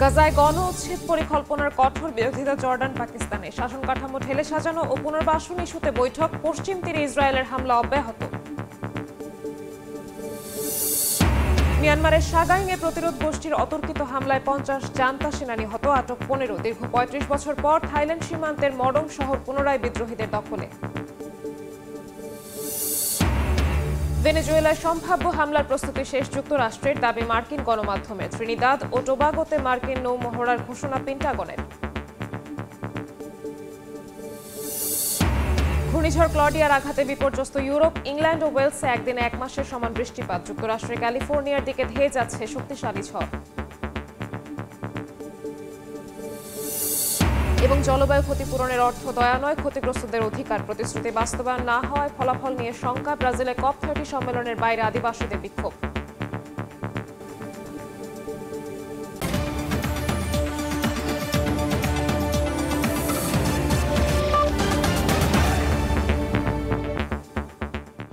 গাজায় গণ উচ্ছেদ পরিকল্পনার কঠোর বিরোধিতা জর্ডান পাকিস্তানে। শাসন কাঠামো ঢেলে সাজানো ও পুনর্বাসন ইস্যুতে বৈঠক। পশ্চিম তীরে ইসরায়েলের হামলা অব্যাহত। মিয়ানমারের সাগাইংয়ে প্রতিরোধ গোষ্ঠীর অতর্কিত হামলায় 50 জান্তা সেনা নিহত, আটক 15। দীর্ঘ 35 বছর পর থাইল্যান্ড সীমান্তের মডং শহর পুনরায় বিদ্রোহীদের দখলে। ভেনেজুয়েলায় সম্ভাব্য হামলার প্রস্তুতি শেষ, যুক্তরাষ্ট্রের দাবি মার্কিন গণমাধ্যমে। ত্রিনিদাদ ও টোবাগোতে মার্কিন নৌমহড়ার ঘোষণা পেন্টাগনের। ঘূর্ণিঝড় ক্লডিয়ার আঘাতে বিপর্যস্ত ইউরোপ। ইংল্যান্ড ও ওয়েলসে একদিনে 1 মাসের সমান বৃষ্টিপাত। যুক্তরাষ্ট্রের ক্যালিফোর্নিয়ার দিকে ধেয়ে যাচ্ছে শক্তিশালী ঝড়। এবং জলবায়ু ক্ষতিপূরণের অর্থ দয়া নয়, ক্ষতিগ্রস্তদের অধিকার। প্রতিশ্রুতি বাস্তবায়ন না হওয়ায় ফলাফল নিয়ে শঙ্কা। ব্রাজিলে COP30 সম্মেলনের বাইরে আদিবাসীদের বিক্ষোভ।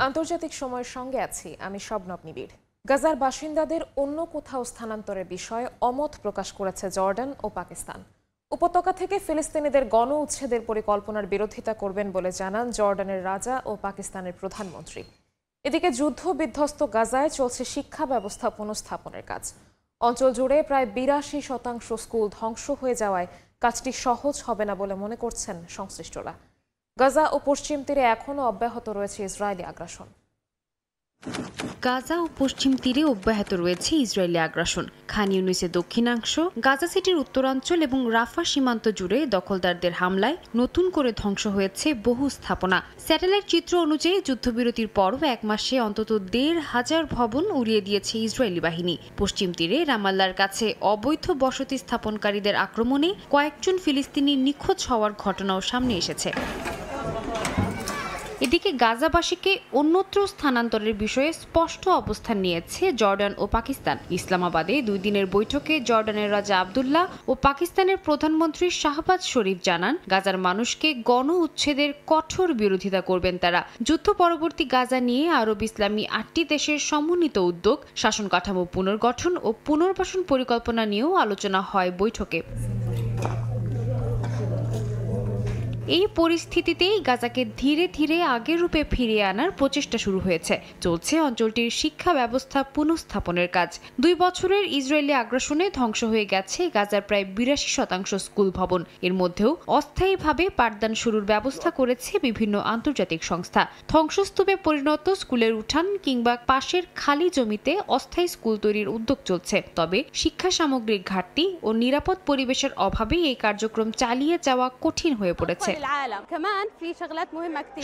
আন্তর্জাতিক সময়ের সঙ্গে আছি আমি শবনব নিবিড়। গাজার বাসিন্দাদের অন্য কোথাও স্থানান্তরের বিষয়ে অমত প্রকাশ করেছে জর্ডান ও পাকিস্তান। উপত্যকা থেকে ফিলিস্তিনিদের গণ উচ্ছেদের পরিকল্পনার বিরোধিতা করবেন বলে জানান জর্ডানের রাজা ও পাকিস্তানের প্রধানমন্ত্রী। এদিকে যুদ্ধ বিধ্বস্ত গাজায় চলছে শিক্ষা ব্যবস্থা পুনঃস্থাপনের কাজ। অঞ্চল জুড়ে প্রায় 82% স্কুল ধ্বংস হয়ে যাওয়ায় কাজটি সহজ হবে না বলে মনে করছেন সংশ্লিষ্টরা। গাজা ও পশ্চিম তীরে এখনও অব্যাহত রয়েছে ইসরায়েলি আগ্রাসন। গাজা ও পশ্চিম তীরে অব্যাহত রয়েছে ইসরায়েলি আগ্রাসন। খান ইউনিসের দক্ষিণাংশ, গাজা সিটির উত্তরাঞ্চল এবং রাফা সীমান্ত জুড়ে দখলদারদের হামলায় নতুন করে ধ্বংস হয়েছে বহু স্থাপনা। স্যাটেলাইট চিত্র অনুযায়ী যুদ্ধবিরতির পরও 1 মাসে অন্তত 1,500 ভবন উড়িয়ে দিয়েছে ইসরায়েলি বাহিনী। পশ্চিম তীরে রামাল্লার কাছে অবৈধ বসতি স্থাপনকারীদের আক্রমণে কয়েকজন ফিলিস্তিনি নিখোঁজ হওয়ার ঘটনাও সামনে এসেছে। এদিকে গাজাবাসীকে অন্যত্র স্থানান্তরের বিষয়ে স্পষ্ট অবস্থান নিয়েছে জর্ডান ও পাকিস্তান। ইসলামাবাদে 2 দিনের বৈঠকে জর্ডানের রাজা আবদুল্লাহ ও পাকিস্তানের প্রধানমন্ত্রী শাহবাজ শরীফ জানান, গাজার মানুষকে গণ উচ্ছেদের কঠোর বিরোধিতা করবেন তারা। যুদ্ধ পরবর্তী গাজা নিয়ে আরব ইসলামী 8টি দেশের সমন্বিত উদ্যোগ, শাসন কাঠামো পুনর্গঠন ও পুনর্বাসন পরিকল্পনা নিয়েও আলোচনা হয় বৈঠকে। এই পরিস্থিতিতেই গাজাকে ধীরে ধীরে আগের রূপে ফিরিয়ে আনার প্রচেষ্টা শুরু হয়েছে। চলছে অঞ্চলটির শিক্ষা ব্যবস্থা পুনঃস্থাপনের কাজ। 2 বছরের ইসরায়েলি আগ্রাসনে ধ্বংস হয়ে গেছে গাজার প্রায় 82% স্কুল ভবন। এর মধ্যেও অস্থায়ীভাবে পাঠদান শুরুর ব্যবস্থা করেছে বিভিন্ন আন্তর্জাতিক সংস্থা। ধ্বংসস্তূপে পরিণত স্কুলের উঠান কিংবা পাশের খালি জমিতে অস্থায়ী স্কুল তৈরির উদ্যোগ চলছে। তবে শিক্ষা সামগ্রীর ঘাটতি ও নিরাপদ পরিবেশের অভাবে এই কার্যক্রম চালিয়ে যাওয়া কঠিন হয়ে পড়েছে।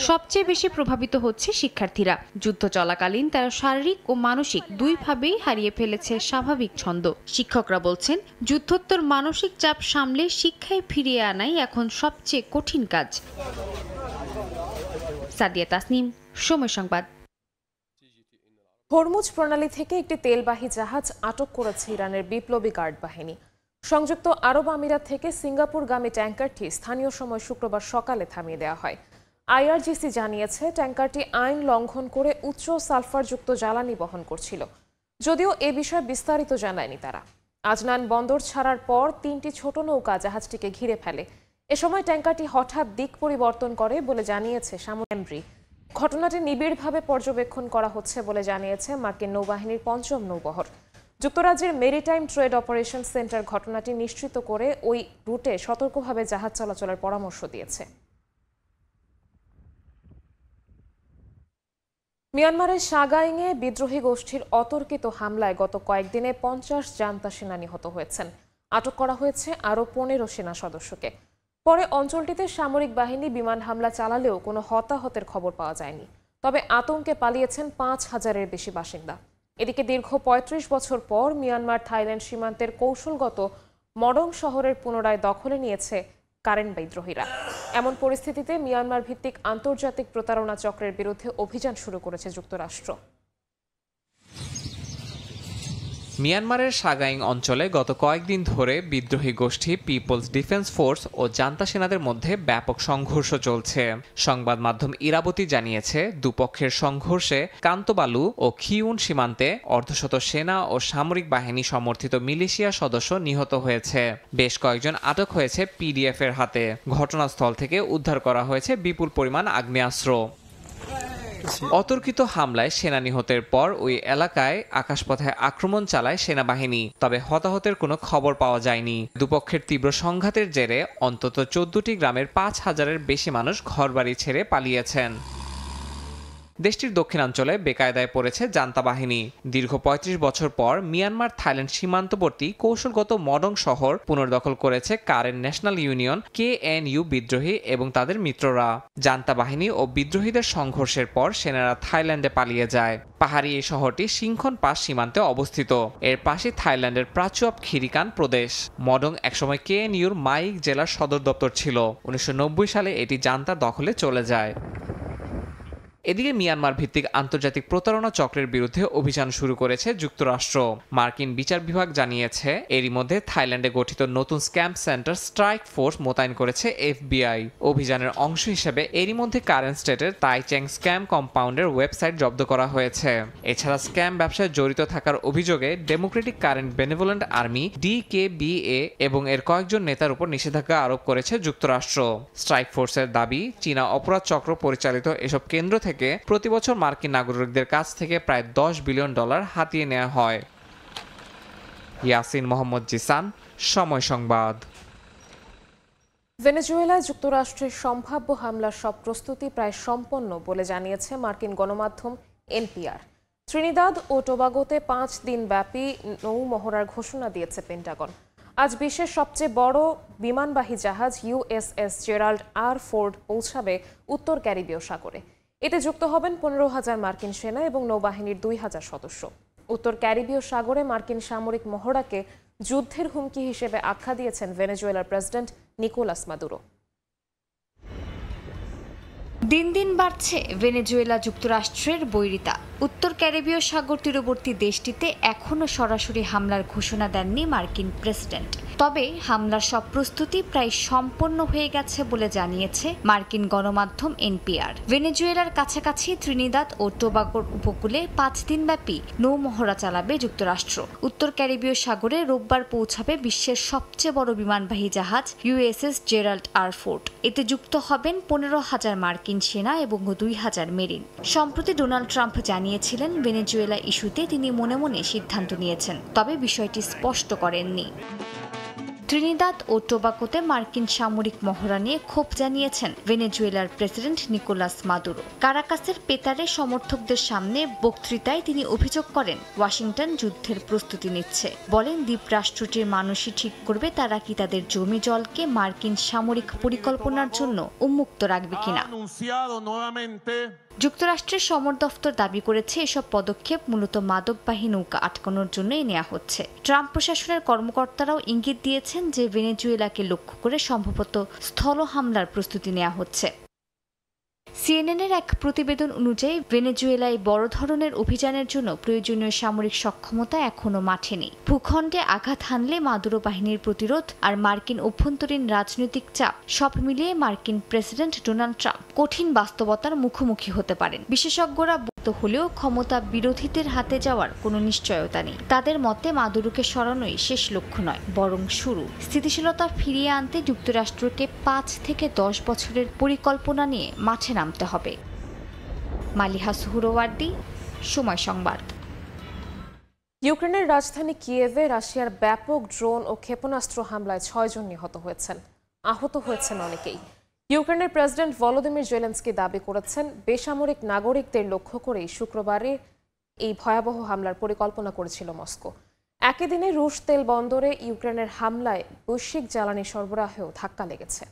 সবচেয়ে বেশি প্রভাবিত হচ্ছে শিক্ষার্থীরা। যুদ্ধ চলাকালীন তারা শারীরিক ও মানসিক দুইভাবেই হারিয়ে ফেলেছে স্বাভাবিক ছন্দ। শিক্ষকরা বলছেন, যুদ্ধোত্তর মানসিক চাপ সামলে শিক্ষায় ফিরিয়ে আনাই এখন সবচেয়ে কঠিন কাজ। সাদিয়া তাসনিম, সময় সংবাদ। হরমুজ প্রণালী থেকে একটি তেলবাহী জাহাজ আটক করেছে ইরানের বিপ্লবী গার্ড বাহিনী। সংযুক্ত আরব আমিরাত থেকে সিঙ্গাপুরগামী ট্যাঙ্কারটি স্থানীয় সময় শুক্রবার সকালে থামিয়ে দেওয়া হয়। IRGC জানিয়েছে, ট্যাঙ্কারটি আইন লঙ্ঘন করে উচ্চ সালফারযুক্ত জ্বালানি বহন করছিল। যদিও এ বিষয়ে বিস্তারিত জানায়নি তারা। আজনান বন্দর ছাড়ার পর 3টি ছোট নৌকা জাহাজটিকে ঘিরে ফেলে। এ সময় ট্যাঙ্কারটি হঠাৎ দিক পরিবর্তন করে বলে জানিয়েছে সামুদ্রিক। ঘটনাটি নিবিড়ভাবে পর্যবেক্ষণ করা হচ্ছে বলে জানিয়েছে মার্কিন নৌবাহিনীর 5ম নৌবহর। যুক্তরাজ্যের মেরিটাইম ট্রেড অপারেশন সেন্টার ঘটনাটি নিশ্চিত করে ওই রুটে সতর্কভাবে জাহাজ চলাচলের পরামর্শ দিয়েছে। মিয়ানমারের সাগাইংয়ে বিদ্রোহী গোষ্ঠীর অতর্কিত হামলায় গত কয়েকদিনে 50 জান্তা সেনা নিহত হয়েছেন। আটক করা হয়েছে আরও 15 সেনা সদস্যকে। পরে অঞ্চলটিতে সামরিক বাহিনী বিমান হামলা চালালেও কোনো হতাহতের খবর পাওয়া যায়নি। তবে আতঙ্কে পালিয়েছেন 5,000-এর বেশি বাসিন্দা। এদিকে দীর্ঘ 35 বছর পর মিয়ানমার থাইল্যান্ড সীমান্তের কৌশলগত মডং শহরের পুনরায় দখলে নিয়েছে কারেন বিদ্রোহীরা। এমন পরিস্থিতিতে মিয়ানমার ভিত্তিক আন্তর্জাতিক প্রতারণা চক্রের বিরুদ্ধে অভিযান শুরু করেছে যুক্তরাষ্ট্র। মিয়ানমারের সাগাইং অঞ্চলে গত কয়েকদিন ধরে বিদ্রোহী গোষ্ঠী পিপলস ডিফেন্স ফোর্স ও জান্তা সেনাদের মধ্যে ব্যাপক সংঘর্ষ চলছে। সংবাদ মাধ্যম ইরাবতী জানিয়েছে, দুপক্ষের সংঘর্ষে কান্তবালু ও খিউন সীমান্তে অর্ধশত সেনা ও সামরিক বাহিনী সমর্থিত মিলিশিয়া সদস্য নিহত হয়েছে। বেশ কয়েকজন আটক হয়েছে পিডিএফ এর হাতে। ঘটনাস্থল থেকে উদ্ধার করা হয়েছে বিপুল পরিমাণ আগ্নেয়াস্ত্র। অতর্কিত হামলায় সেনা নিহতের পর ওই এলাকায় আকাশপথে আক্রমণ চালায় সেনাবাহিনী, তবে হতাহতের কোনো খবর পাওয়া যায়নি। দুপক্ষের তীব্র সংঘাতের জেরে অন্তত 14টি গ্রামের 5,000-এর বেশি মানুষ ঘরবাড়ি ছেড়ে পালিয়েছেন। দেশটির দক্ষিণাঞ্চলে বেকায়দায় পড়েছে জান্তা বাহিনী। দীর্ঘ 35 বছর পর মিয়ানমার থাইল্যান্ড সীমান্তবর্তী কৌশলগত মডং শহর পুনর্দখল করেছে কারেন ন্যাশনাল ইউনিয়ন KNU বিদ্রোহী এবং তাদের মিত্ররা। জান্তা বাহিনী ও বিদ্রোহীদের সংঘর্ষের পর সেনারা থাইল্যান্ডে পালিয়ে যায়। পাহাড়ি এই শহরটি সিংখন পাস সীমান্তে অবস্থিত। এর পাশে থাইল্যান্ডের প্রাচ্যপ খিরিকান প্রদেশ। মডং একসময় KNUর মাইক জেলার সদর দপ্তর ছিল। 1990 সালে এটি জান্তার দখলে চলে যায়। এদিকে মিয়ানমার ভিত্তিক আন্তর্জাতিক প্রতারণা চক্রের বিরুদ্ধে অভিযান শুরু করেছে যুক্তরাষ্ট্র। মার্কিন বিচার বিভাগ জানিয়েছে, এরই মধ্যে থাইল্যান্ডে গঠিত নতুন স্ক্যাম সেন্টার স্ট্রাইক ফোর্স মোতায়েন করেছে FBI। অভিযানের অংশ হিসেবে এরই মধ্যে কারেন্ট স্টেটের তাইচ্যাং স্ক্যাম কম্পাউন্ডের ওয়েবসাইট জব্দ করা হয়েছে। এছাড়া স্ক্যাম ব্যবসায় জড়িত থাকার অভিযোগে Democratic current benevolent army DKBA এবং এর কয়েকজন নেতার উপর নিষেধাজ্ঞা আরোপ করেছে যুক্তরাষ্ট্র। স্ট্রাইক ফোর্সের দাবি, চীনা অপরাধ চক্র পরিচালিত এসব কেন্দ্র থেকে প্রতি বছর মার্কিন নাগরিকদের কাছ থেকে প্রায় $10 বিলিয়ন হাতিয়ে নেওয়া হয়। ইয়াসিন মোহাম্মদ জিসান, সময় সংবাদ। ভেনেজুয়েলায় যুক্তরাষ্ট্রের সম্ভাব্য হামলার সব প্রস্তুতি প্রায় সম্পন্ন বলে জানিয়েছে মার্কিন গণমাধ্যম NPR। ত্রিনিদাদ ও টোবাগোতে 5 দিন ব্যাপী নৌ মহড়ার ঘোষণা দিয়েছে পেন্টাগন। আজ বিশ্বের সবচেয়ে বড় বিমানবাহী জাহাজ USS জেরাল্ড R. ফোর্ড পৌঁছাবে উত্তর ক্যারিবীয় সাগরে। এতে যুক্ত হবেন 15,000 মার্কিন সেনা এবং নৌবাহিনীর 2,000 সদস্য। উত্তর ক্যারিবীয় সাগরে মার্কিন সামরিক মহড়াকে যুদ্ধের হুমকি হিসেবে আখ্যা দিয়েছেন ভেনেজুয়েলার প্রেসিডেন্ট নিকোলাস মাদুরো। দিন দিন বাড়ছে ভেনেজুয়েলা যুক্তরাষ্ট্রের বৈরিতা। উত্তর ক্যারিবীয় সাগর তীরবর্তী দেশটিতে এখনও সরাসরি হামলার ঘোষণা দেননি মার্কিন প্রেসিডেন্ট। তবে হামলার সব প্রস্তুতি প্রায় সম্পন্ন হয়ে গেছে বলে জানিয়েছে মার্কিন গণমাধ্যম NPR। ভেনেজুয়েলার কাছাকাছি ত্রিনিদাদ ও টোবাগোর উপকূলে 5 দিনব্যাপী নৌমহড়া চালাবে যুক্তরাষ্ট্র। উত্তর ক্যারিবীয় সাগরে রোববার পৌঁছাবে বিশ্বের সবচেয়ে বড় বিমানবাহী জাহাজ USS জেরাল্ড R. ফোর্ড। এতে যুক্ত হবেন 15,000 মার্কিন সেনা এবং 2,000 মেরিন। সম্প্রতি ডোনাল্ড ট্রাম্প জানিয়েছিলেন, ভেনেজুয়েলা ইস্যুতে তিনি মনে মনে সিদ্ধান্ত নিয়েছেন, তবে বিষয়টি স্পষ্ট করেননি। ত্রিনিদাদ ও টোবাগোতে মার্কিন সামরিক মহড়া নিয়ে ক্ষোভ জানিয়েছেন ভেনেজুয়েলার প্রেসিডেন্ট নিকোলাস মাদুরো। কারাকাসের পেতারে সমর্থকদের সামনে বক্তৃতায় তিনি অভিযোগ করেন, ওয়াশিংটন যুদ্ধের প্রস্তুতি নিচ্ছে। বলেন, দ্বীপরাষ্ট্রটির মানুষই ঠিক করবে তারা কি তাদের জমি জলকে মার্কিন সামরিক পরিকল্পনার জন্য উন্মুক্ত রাখবে কিনা। যুক্তরাষ্ট্রের সমর দফতর দাবি করেছে, এসব পদক্ষেপ মূলত মাদকবাহী নৌকা আটকানোর জন্যই নেওয়া হচ্ছে। ট্রাম্প প্রশাসনের কর্মকর্তারাও ইঙ্গিত দিয়েছেন যে ভেনেজুয়েলাকে লক্ষ্য করে সম্ভবত স্থল হামলার প্রস্তুতি নেওয়া হচ্ছে। CNN-এর এক প্রতিবেদন অনুযায়ী ভেনেজুয়েলায় বড় ধরনের অভিযানের জন্য প্রয়োজনীয় সামরিক সক্ষমতা এখনো মাঠে নেই। ভূখণ্ডে আঘাত হানলে মাদুরো বাহিনীর প্রতিরোধ আর মার্কিন অভ্যন্তরীণ রাজনৈতিক চাপ সব মিলিয়ে মার্কিন প্রেসিডেন্ট ডোনাল্ড ট্রাম্প কঠিন বাস্তবতার মুখোমুখি হতে পারেন। বিশেষজ্ঞরা বলতে হলেও ক্ষমতা বিরোধীদের হাতে যাওয়ার কোনো নিশ্চয়তা নেই। তাদের মতে মাদুরোকে সরানোই শেষ লক্ষ্য নয়, বরং শুরু। স্থিতিশীলতা ফিরিয়ে আনতে যুক্তরাষ্ট্রকে 5 থেকে 10 বছরের পরিকল্পনা নিয়ে মাঠে নামতে হবে। মালিহা সুহরওয়ার্দী, সময় সংবাদ। ইউক্রেনের রাজধানী কিয়েভে রাশিয়ার ব্যাপক ড্রোন ও ক্ষেপণাস্ত্র হামলায় 6 জন নিহত হয়েছেন। আহত হয়েছেন অনেকেই। ইউক্রেনের প্রেসিডেন্ট ভলোদিমির জেলেনস্কি দাবি করেছেন, বেসামরিক নাগরিকদের লক্ষ্য করেই শুক্রবারে এই ভয়াবহ হামলার পরিকল্পনা করেছিল মস্কো। একই দিনে রুশ তেল বন্দরে ইউক্রেনের হামলায় বৈশ্বিক জ্বালানি সরবরাহেও ধাক্কা লেগেছে।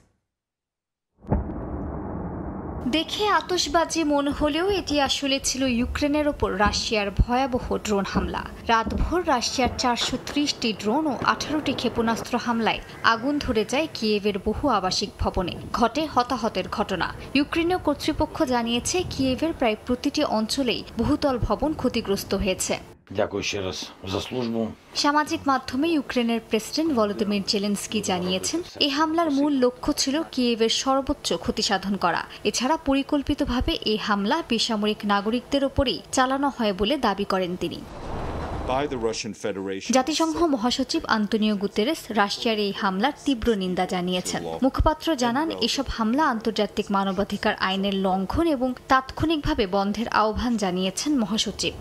দেখে আতশবাজি মনে হলেও এটি আসলে ছিল ইউক্রেনের ওপর রাশিয়ার ভয়াবহ ড্রোন হামলা। রাতভর রাশিয়ার 430টি ড্রোন ও 18টি ক্ষেপণাস্ত্র হামলায় আগুন ধরে যায় কিয়েভের বহু আবাসিক ভবনে। ঘটে হতাহতের ঘটনা। ইউক্রেনীয় কর্তৃপক্ষ জানিয়েছে, কিয়েভের প্রায় প্রতিটি অঞ্চলেই বহুতল ভবন ক্ষতিগ্রস্ত হয়েছে। Дякую ще раз за службу. সামাজিক মাধ্যমে ইউক্রেনের প্রেসিডেন্ট ভলোদিমির জেলেনস্কি জানিয়েছেন, এই হামলার মূল লক্ষ্য ছিল কিয়েভের সর্বোচ্চ ক্ষতি সাধন করা। এছাড়া পরিকল্পিতভাবে এই হামলা বেসামরিক নাগরিকদের ওপরেই চালানো হয় বলে দাবি করেন তিনি। জাতিসংঘ মহাসচিব আন্তোনিও গুতেরেস রাশিয়ার এই হামলার তীব্র নিন্দা জানিয়েছেন। মুখপাত্র জানান, এসব হামলা আন্তর্জাতিক মানবাধিকার আইনের লঙ্ঘন এবং তাৎক্ষণিকভাবে বন্ধের আহ্বান জানিয়েছেন মহাসচিব।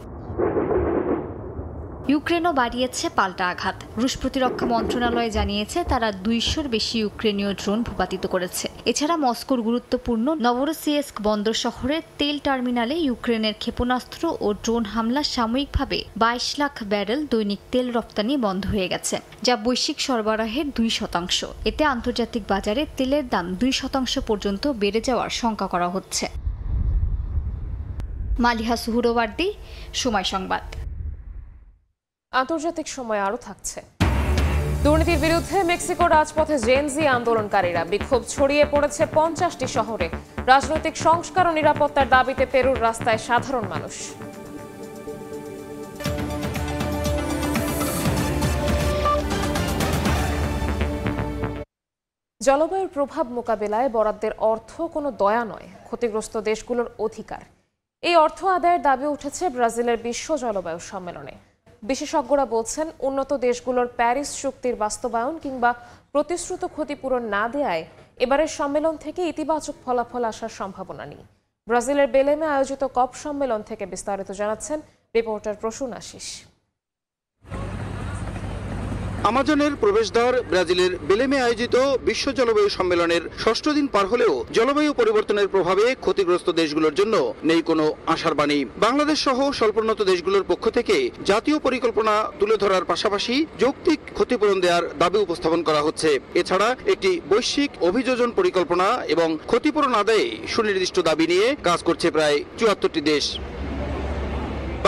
ইউক্রেনও বাড়িয়েছে পাল্টা আঘাত। রুশ প্রতিরক্ষা মন্ত্রণালয় জানিয়েছে তারা 200-র বেশি ইউক্রেনীয় ড্রোন ভূপাতিত করেছে। এছাড়া মস্কোর গুরুত্বপূর্ণ নভরোসিয়েস্ক বন্দর শহরের তেল টার্মিনালে ইউক্রেনের ক্ষেপণাস্ত্র ও ড্রোন হামলা সাময়িকভাবে 22 লাখ ব্যারেল দৈনিক তেল রপ্তানি বন্ধ হয়ে গেছে, যা বৈশ্বিক সরবরাহের 2%। এতে আন্তর্জাতিক বাজারে তেলের দাম 2% পর্যন্ত বেড়ে যাওয়ার শঙ্কা করা হচ্ছে। মালিহা সুহুরওয়ার্দী, সময় সংবাদ। আন্তর্জাতিক সময় আরও থাকছে। দুর্নীতির বিরুদ্ধে মেক্সিকোর রাজপথে জেনজি আন্দোলনকারীরা বিক্ষোভ ছড়িয়ে পড়েছে 50টি শহরে। রাজনৈতিক সংস্কার ও নিরাপত্তার দাবিতে পেরুর রাস্তায় সাধারণ মানুষ। জলবায়ুর প্রভাব মোকাবেলায় বরাদ্দের অর্থ কোনো দয়া নয়, ক্ষতিগ্রস্ত দেশগুলোর অধিকার। এই অর্থ আদায়ের দাবি উঠেছে ব্রাজিলের বিশ্ব জলবায়ু সম্মেলনে। বিশেষজ্ঞরা বলছেন, উন্নত দেশগুলোর প্যারিস চুক্তির বাস্তবায়ন কিংবা প্রতিশ্রুত ক্ষতিপূরণ না দেয়ায় এবারের সম্মেলন থেকে ইতিবাচক ফলাফল আসার সম্ভাবনা নেই। ব্রাজিলের বেলেমে আয়োজিত কপ সম্মেলন থেকে বিস্তারিত জানাচ্ছেন রিপোর্টার প্রসূন আশিস। আমাজনের প্রবেশদ্বার ব্রাজিলের বেলেমে আয়োজিত বিশ্ব জলবায়ু সম্মেলনের 6ষ্ঠ দিন পার হলেও জলবায়ু পরিবর্তনের প্রভাবে ক্ষতিগ্রস্ত দেশগুলোর জন্য নেই কোনো আশার বাণী। বাংলাদেশ সহ স্বল্পোন্নত দেশগুলোর পক্ষ থেকে জাতীয় পরিকল্পনা তুলে ধরার পাশাপাশি যৌক্তিক ক্ষতিপূরণ দেওয়ার দাবি উপস্থাপন করা হচ্ছে। এছাড়া একটি বৈশ্বিক অভিযোজন পরিকল্পনা এবং ক্ষতিপূরণ আদায়ে সুনির্দিষ্ট দাবি নিয়ে কাজ করছে প্রায় 74টি দেশ।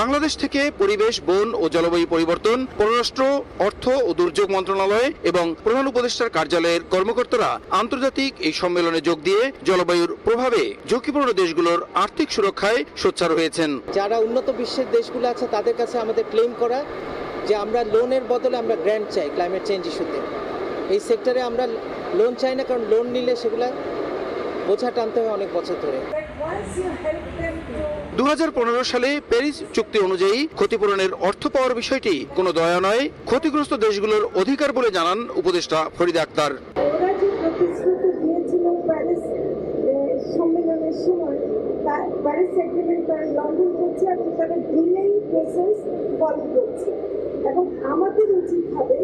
বাংলাদেশ থেকে পরিবেশ, বন ও জলবায়ু পরিবর্তন, পররাষ্ট্র, অর্থ ও দুর্যোগ মন্ত্রণালয় এবং প্রধান উপদেষ্টার কার্যালয়ের কর্মকর্তারা আন্তর্জাতিক এই সম্মেলনে যোগ দিয়ে জলবায়ুর প্রভাবে ঝুঁকিপূর্ণ দেশগুলোর আর্থিক সুরক্ষায় সোচ্চার হয়েছেন। যারা উন্নত বিশ্বের দেশগুলো আছে তাদের কাছে আমাদের ক্লেম করা যে আমরা লোনের বদলে আমরা গ্র্যান্ট চাই ক্লাইমেট চেঞ্জ ইস্যুতে। এই সেক্টরে আমরা লোন চাই না, কারণ লোন নিলে সেগুলা বোঝা টানতে হয় অনেক বছর ধরে। 2015 সালে প্যারিস চুক্তি অনুযায়ী ক্ষতিপূরণের অর্থ পাওয়ার বিষয়টি কোনো দয়া নয়, ক্ষতিগ্রস্ত দেশগুলোর অধিকার বলে জানান উপদেষ্টা ফরিদা আক্তার। ওরা যে প্রতিশ্রুতি দিয়েছিল প্যারিস সম্মেলনের সময়, প্যারিস এগ্রিমেন্ট তারা লঙ্ঘন করছে এবং তারা ডিলেই প্রসেস ফলো করছে। এবং আমাদের উচিত হবে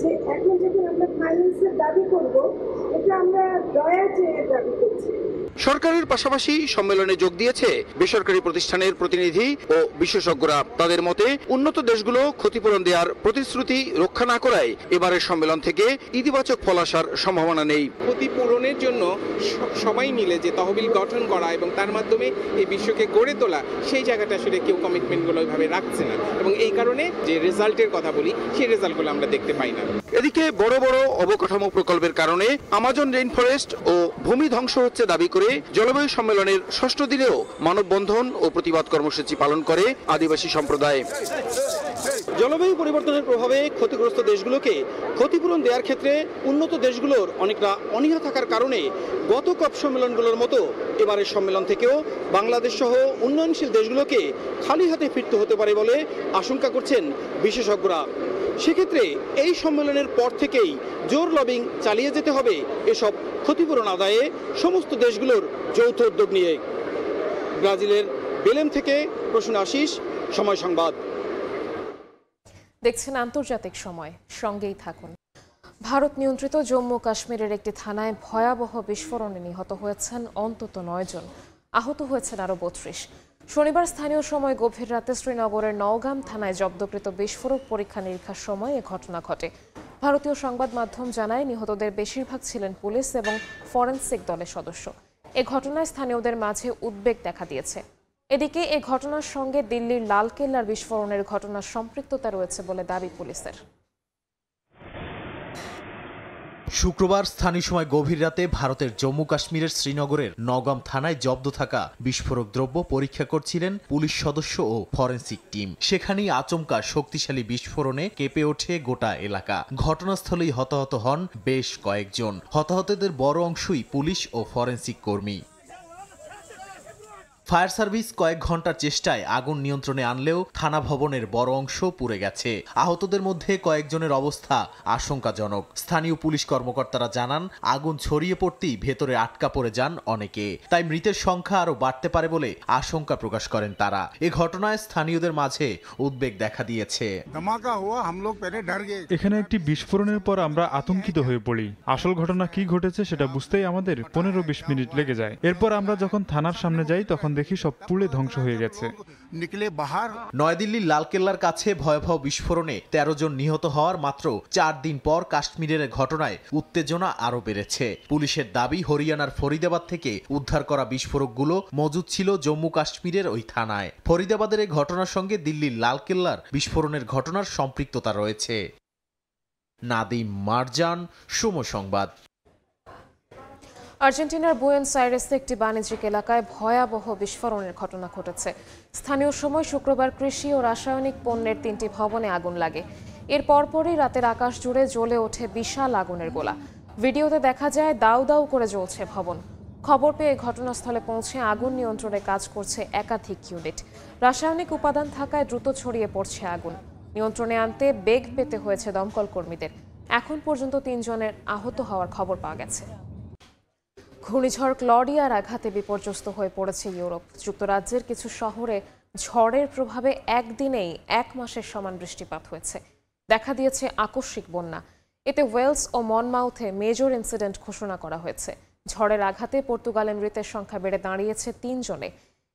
যে এখন যখন আমরা ফাইন্যান্সের দাবি করব, এটা আমরা দয়া চেয়ে দাবি করছি। সরকারের পাশাপাশি সম্মেলনে যোগ দিয়েছে বেসরকারি প্রতিষ্ঠানের প্রতিনিধি ও বিশেষজ্ঞরা। তাদের মতে, উন্নত দেশগুলো ক্ষতিপূরণ দেওয়ার প্রতিশ্রুতি রক্ষা না করায় এবারের সম্মেলন থেকে ইতিবাচক ফল আসার সম্ভাবনা নেই। ক্ষতিপূরণের জন্য সবাই মিলে যে তহবিল গঠন করা এবং তার মাধ্যমে এই বিশ্বকে গড়ে তোলা, সেই জায়গাটা আসলে কেউ কমিটমেন্টগুলো ওইভাবে রাখছে না, এবং এই কারণে যে রেজাল্টের কথা বলি, সেই রেজাল্টগুলো আমরা দেখতে পাই না। এদিকে বড় বড় অবকাঠামো প্রকল্পের কারণে আমাজন রেইন ফরেস্ট ও ভূমি ধ্বংস হচ্ছে দাবি করে জলবায়ু সম্মেলনের 6ষ্ঠ দিনেও মানববন্ধন ও প্রতিবাদ কর্মসূচি পালন করে আদিবাসী সম্প্রদায়। জলবায়ু পরিবর্তনের প্রভাবে ক্ষতিগ্রস্ত দেশগুলোকে ক্ষতিপূরণ দেওয়ার ক্ষেত্রে উন্নত দেশগুলোর অনেকটা অনীহা থাকার কারণে গত কপ সম্মেলনগুলোর মতো এবারের সম্মেলন থেকেও বাংলাদেশ সহ উন্নয়নশীল দেশগুলোকে খালি হাতে ফিরতে হতে পারে বলে আশঙ্কা করছেন বিশেষজ্ঞরা। সেক্ষেত্রে এই সম্মেলনের পর থেকেই জোর লবিং চালিয়ে যেতে হবে এসব ক্ষতিপূরণ আদায়ে সমস্ত দেশগুলোর যৌথ উদ্যোগ নিয়ে। ব্রাজিলের বেলেম থেকে প্রসূন আশিস, সময় সংবাদ। দেখছেন আন্তর্জাতিক সময়, সঙ্গেই থাকুন। ভারত নিয়ন্ত্রিত জম্মু কাশ্মীরের একটি থানায় ভয়াবহ বিস্ফোরণে নিহত হয়েছেন অন্তত 9 জন, আহত হয়েছেন আরও 32। শনিবার স্থানীয় সময় গভীর রাতে শ্রীনগরের নওগাম থানায় জব্দকৃত বিস্ফোরক পরীক্ষা নিরীক্ষার সময় এ ঘটনা ঘটে। ভারতীয় সংবাদ মাধ্যম জানায়, নিহতদের বেশিরভাগ ছিলেন পুলিশ এবং ফরেনসিক দলের সদস্য। এ ঘটনায় স্থানীয়দের মাঝে উদ্বেগ দেখা দিয়েছে। এদিকে এ ঘটনার সঙ্গে দিল্লির লালকেল্লার বিস্ফোরণের ঘটনার সম্পৃক্ততা রয়েছে বলে দাবি পুলিশের। শুক্রবার স্থানীয় সময় গভীর রাতে ভারতের জম্মু কাশ্মীরের শ্রীনগরের নওগাম থানায় জব্দ থাকা বিস্ফোরক দ্রব্য পরীক্ষা করছিলেন পুলিশ সদস্য ও ফরেনসিক টিম। সেখানেই আচমকা শক্তিশালী বিস্ফোরণে কেঁপে ওঠে গোটা এলাকা। ঘটনাস্থলেই হতাহত হন বেশ কয়েকজন। হতাহতদের বড় অংশই পুলিশ ও ফরেনসিক কর্মী। ফায়ার সার্ভিস কয়েক ঘন্টার চেষ্টায় আগুন নিয়ন্ত্রণে আনলেও থানা ভবনের বড় অংশ পুড়ে গেছে। আহতদের মধ্যে কয়েকজনের অবস্থা আশঙ্কাজনক। স্থানীয় পুলিশ কর্মকর্তারা জানান, আগুন ছড়িয়ে পড়তেই ভেতরে আটকা পড়ে যান অনেকে। তাই মৃতের সংখ্যা আরও বাড়তে পারে বলে আশঙ্কা প্রকাশ করেন তারা। এ ঘটনায় স্থানীয়দের মাঝে উদ্বেগ দেখা দিয়েছে। এখানে একটি বিস্ফোরণের পর আমরা আতঙ্কিত হয়ে পড়ি। আসল ঘটনা কি ঘটেছে সেটা বুঝতেই আমাদের 15-20 মিনিট লেগে যায়। এরপর আমরা যখন থানার সামনে যাই তখন দেখি সব পুড়ে ধ্বংস হয়ে গেছে। নয়াদিল্লির লালকেল্লার কাছে ভয়াবহ বিস্ফোরণে 13 জন নিহত হওয়ার মাত্র 4 দিন পর কাশ্মীরের ঘটনায় উত্তেজনা আরও বেড়েছে। পুলিশের দাবি, হরিয়ানার ফরিদাবাদ থেকে উদ্ধার করা বিস্ফোরকগুলো মজুদ ছিল জম্মু কাশ্মীরের ওই থানায়। ফরিদাবাদের এই ঘটনার সঙ্গে দিল্লির লালকেল্লার বিস্ফোরণের ঘটনার সম্পৃক্ততা রয়েছে। নাদিম মারজান, সময় সংবাদ। আর্জেন্টিনার বুয়েনোস আইরেসে একটি বাণিজ্যিক এলাকায় ভয়াবহ বিস্ফোরণের ঘটনা ঘটেছে। স্থানীয় সময় শুক্রবার কৃষি ও রাসায়নিক পণ্যের 3টি ভবনে আগুন লাগে। এর পরপরই রাতের আকাশ জুড়ে জ্বলে ওঠে বিশাল আগুনের গোলা। ভিডিওতে দেখা যায় দাউ দাউ করে জ্বলছে ভবন। খবর পেয়ে ঘটনাস্থলে পৌঁছে আগুন নিয়ন্ত্রণে কাজ করছে একাধিক ইউনিট। রাসায়নিক উপাদান থাকায় দ্রুত ছড়িয়ে পড়ছে আগুন। নিয়ন্ত্রণে আনতে বেগ পেতে হয়েছে দমকল কর্মীদের। এখন পর্যন্ত 3 জনের আহত হওয়ার খবর পাওয়া গেছে। ঘূর্ণিঝড় ক্লডিয়ার আঘাতে বিপর্যস্ত হয়ে পড়েছে ইউরোপ। যুক্তরাজ্যের কিছু শহরে ঝড়ের প্রভাবে একদিনেই 1 মাসের সমান বৃষ্টিপাত হয়েছে। দেখা দিয়েছে আকস্মিক বন্যা। এতে ওয়েলস ও মনমাউথে মেজর ইনসিডেন্ট ঘোষণা করা হয়েছে। ঝড়ের আঘাতে পর্তুগালে মৃতের সংখ্যা বেড়ে দাঁড়িয়েছে 3 জনে।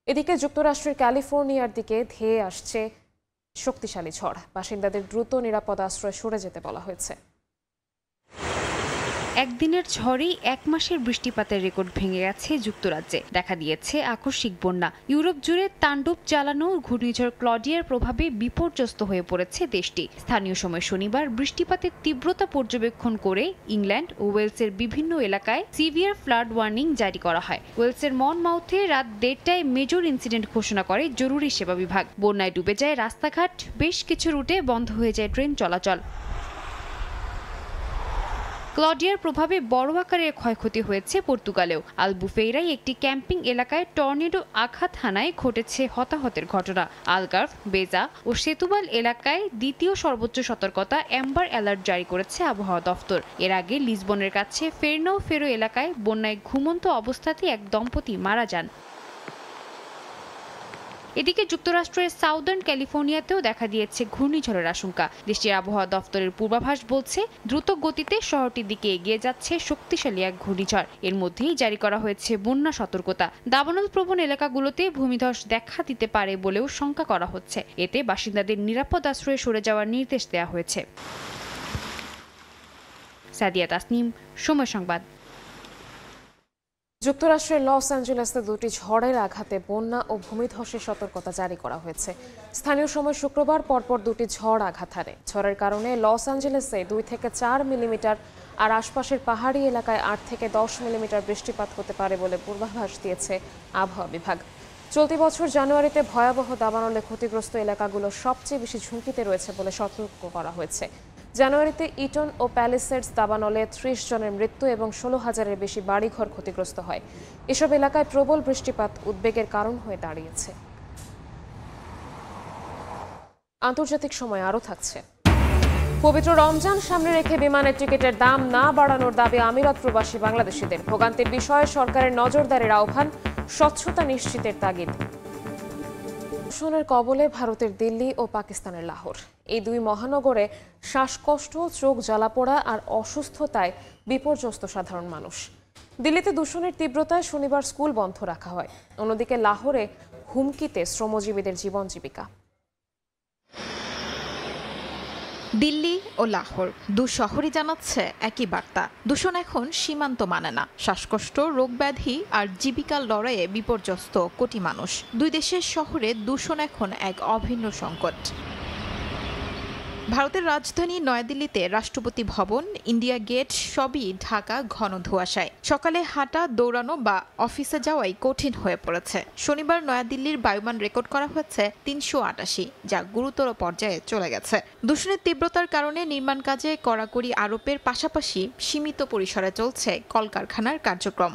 এদিকে যুক্তরাষ্ট্রের ক্যালিফোর্নিয়ার দিকে ধেয়ে আসছে শক্তিশালী ঝড়। বাসিন্দাদের দ্রুত নিরাপদ আশ্রয়ে সরে যেতে বলা হয়েছে। একদিনের ঝড়েই 1 মাসের বৃষ্টিপাতের রেকর্ড ভেঙে গেছে যুক্তরাজ্যে। দেখা দিয়েছে আকস্মিক বন্যা। ইউরোপ জুড়ে তাণ্ডব চালানো ঘূর্ণিঝড় ক্লডিয়ার প্রভাবে বিপর্যস্ত হয়ে পড়েছে দেশটি। স্থানীয় সময় শনিবার বৃষ্টিপাতের তীব্রতা পর্যবেক্ষণ করে ইংল্যান্ড ও ওয়েলসের বিভিন্ন এলাকায় সিভিয়ার ফ্লাড ওয়ার্নিং জারি করা হয়। ওয়েলসের মনমাউথে রাত 1:30টায় মেজর ইনসিডেন্ট ঘোষণা করে জরুরি সেবা বিভাগ। বন্যায় ডুবে যায় রাস্তাঘাট, বেশ কিছু রুটে বন্ধ হয়ে যায় ট্রেন চলাচল। ক্লডিয়ার প্রভাবে বড় আকারের ক্ষয়ক্ষতি হয়েছে পর্তুগালেও। আলবুফেইরায় একটি ক্যাম্পিং এলাকায় টর্নেডো আঘাত হানায় ঘটেছে হতাহতের ঘটনা। আলগার্ভ, বেজা ও সেতুবাল এলাকায় দ্বিতীয় সর্বোচ্চ সতর্কতা অ্যাম্বার অ্যালার্ট জারি করেছে আবহাওয়া দফতর। এর আগে লিসবনের কাছে ফেরো এলাকায় বন্যায় ঘুমন্ত অবস্থাতেই এক দম্পতি মারা যান। এদিকে যুক্তরাষ্ট্রের সাউদার্ন ক্যালিফোর্নিয়াতেও দেখা দিয়েছে ঘূর্ণিঝড়ের আশঙ্কা। দেশটির আবহাওয়া দফতরের পূর্বাভাস বলছে দ্রুত গতিতে শহরটির দিকে এগিয়ে যাচ্ছে শক্তিশালী এক ঘূর্ণিঝড়। এর মধ্যেই জারি করা হয়েছে বন্যা সতর্কতা। দাবানল প্রবণ এলাকাগুলোতে ভূমিধস দেখা দিতে পারে বলেও শঙ্কা করা হচ্ছে। এতে বাসিন্দাদের নিরাপদ আশ্রয়ে সরে যাওয়ার নির্দেশ দেওয়া হয়েছে। সাদিয়া তাসনিম, সময় সংবাদ। যুক্তরাষ্ট্রের লস অ্যাঞ্জেলেসে 2টি ঝড়ের আঘাতে বন্যা ও ভূমিধসের সতর্কতা জারি করা হয়েছে। স্থানীয় সময় শুক্রবার পরপর 2টি ঝড় আঘাত হানে। ঝড়ের কারণে লস অ্যাঞ্জেলেসে 2 থেকে 4 মিলিমিটার আর আশপাশের পাহাড়ি এলাকায় 8 থেকে 10 মিলিমিটার বৃষ্টিপাত হতে পারে বলে পূর্বাভাস দিয়েছে আবহাওয়া বিভাগ। চলতি বছর জানুয়ারিতে ভয়াবহ দাবানলে ক্ষতিগ্রস্ত এলাকাগুলো সবচেয়ে বেশি ঝুঁকিতে রয়েছে বলে সতর্ক করা হয়েছে। জানুয়ারিতে ইটন ও প্যালিসেডস দাবানলে 30 জনের মৃত্যু এবং 16,000-এর বেশি বাড়িঘর ক্ষতিগ্রস্ত হয়। এসব এলাকায় প্রবল বৃষ্টিপাত উদ্বেগের কারণ হয়ে দাঁড়িয়েছে। আন্তর্জাতিক সময় আরও থাকছে। পবিত্র রমজান সামনে রেখে বিমানের টিকিটের দাম না বাড়ানোর দাবি আমিরাত প্রবাসী বাংলাদেশিদের। ভোগান্তির বিষয়ে সরকারের নজরদারির আহ্বান, স্বচ্ছতা নিশ্চিতের তাগিদ। দূষণের কবলে ভারতের দিল্লি ও পাকিস্তানের লাহোর। এই 2 মহানগরে শ্বাসকষ্ট, চোখ জ্বালাপোড়া আর অসুস্থতায় বিপর্যস্ত সাধারণ মানুষ। দিল্লিতে দূষণের তীব্রতায় শনিবার স্কুল বন্ধ রাখা হয়। অন্যদিকে লাহোরে হুমকিতে শ্রমজীবীদের জীবন জীবিকা। দিল্লি ও লাহোর 2 শহরই জানাচ্ছে একই বার্তা। দূষণ এখন সীমান্ত মানে না। শ্বাসকষ্ট, রোগব্যাধি আর জীবিকার লড়াইয়ে বিপর্যস্ত কোটি মানুষ। 2 দেশের শহরে দূষণ এখন এক অভিন্ন সংকট। ভারতের রাজধানী নয়াদিল্লিতে রাষ্ট্রপতি ভবন, ইন্ডিয়া গেট সবই ঢাকা ঘন ধোঁয়াশায়। সকালে হাঁটা, দৌড়ানো বা অফিসে যাওয়াই কঠিন হয়ে পড়েছে। শনিবার নয়াদিল্লির বায়ুমান রেকর্ড করা হয়েছে ৩৮৮, যা গুরুতর পর্যায়ে চলে গেছে। দূষণের তীব্রতার কারণে নির্মাণ কাজে কড়াকড়ি আরোপের পাশাপাশি সীমিত পরিসরে চলছে কলকারখানার কার্যক্রম।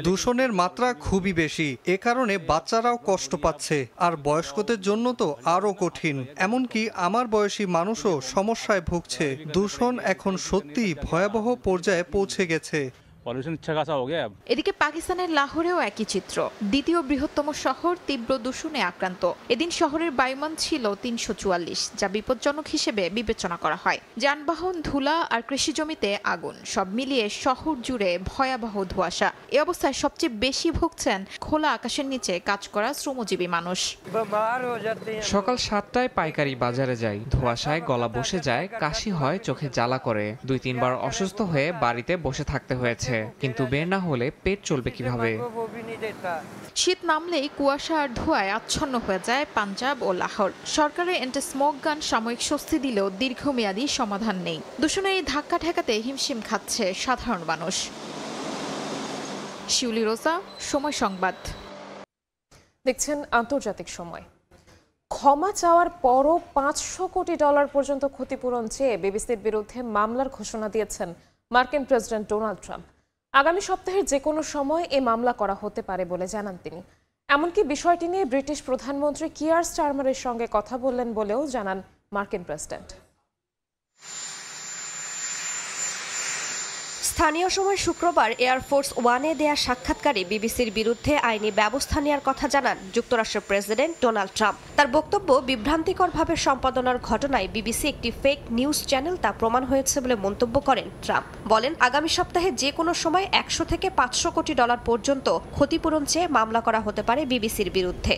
দূষণের মাত্রা খুবই বেশি, এ কারণে বাচ্চারাও কষ্ট পাচ্ছে, আর বয়স্কদের জন্য তো আরো কঠিন। এমনকি আমার বয়সী মানুষও সমস্যায় ভুগছে। দূষণ এখন সত্যি ভয়াবহ পর্যায়ে পৌঁছে গেছে। এদিকে পাকিস্তানের লাহোরেও একই চিত্র। দ্বিতীয় বৃহত্তম শহর তীব্র দূষণে আক্রান্ত। এদিন শহরের বায়ুমান ছিল ৩৪৪, যা বিপজ্জনক হিসেবে বিবেচনা করা হয়। যানবাহন, ধুলা আর কৃষি জমিতে আগুন, সব মিলিয়ে শহর জুড়ে ভয়াবহ ধোঁয়াশা। এ অবস্থায় সবচেয়ে বেশি ভুগছেন খোলা আকাশের নিচে কাজ করা শ্রমজীবী মানুষ। সকাল 7টায় পাইকারি বাজারে যাই, ধোঁয়াশায় গলা বসে যায়, কাশি হয়, চোখে জ্বালা করে। ২-৩ বার অসুস্থ হয়ে বাড়িতে বসে থাকতে হয়েছে, কিন্তু বের না হলে পেট চলবে কিভাবে? শীত নামলেই কুয়াশা আর ধোঁয়ায় আচ্ছন্ন হয়ে যায় পাঞ্জাব ও লাহোর। সরকারের এন্টি স্মোক গান সাময়িক স্বস্তি দিলেও দীর্ঘমেয়াদী সমাধান নেই। দূষণের এই ধাক্কা ঠেকাতে হিমশিম খাচ্ছে সাধারণ মানুষ। শিউলি রোজা, সময় সংবাদ। দেখছেন আন্তর্জাতিক সময়। ক্ষমা চাওয়ার পরও $500 কোটি পর্যন্ত ক্ষতিপূরণ চেয়ে বিবিসির বিরুদ্ধে মামলার ঘোষণা দিয়েছেন মার্কিন প্রেসিডেন্ট ডোনাল্ড ট্রাম্প। আগামী সপ্তাহের যে কোনো সময় এ মামলা করা হতে পারে বলে জানান তিনি। এমনকি বিষয়টি নিয়ে ব্রিটিশ প্রধানমন্ত্রী কিয়ার স্টারমারের সঙ্গে কথা বললেন বলেও জানান মার্কিন প্রেসিডেন্ট। স্থানীয় সময় শুক্রবার এয়ারফোর্স ওয়ানে দেয়া সাক্ষাৎকারে বিবিসির বিরুদ্ধে আইনি ব্যবস্থা নেওয়ার কথা জানান যুক্তরাষ্ট্রের প্রেসিডেন্ট ডোনাল্ড ট্রাম্প। তার বক্তব্য বিভ্রান্তিকরভাবে সম্পাদনার ঘটনায় বিবিসি একটি ফেক নিউজ চ্যানেল তা প্রমাণ হয়েছে বলে মন্তব্য করেন ট্রাম্প। বলেন, আগামী সপ্তাহে যে কোনো সময় $100 থেকে $500 কোটি পর্যন্ত ক্ষতিপূরণ চেয়ে মামলা করা হতে পারে বিবিসির বিরুদ্ধে।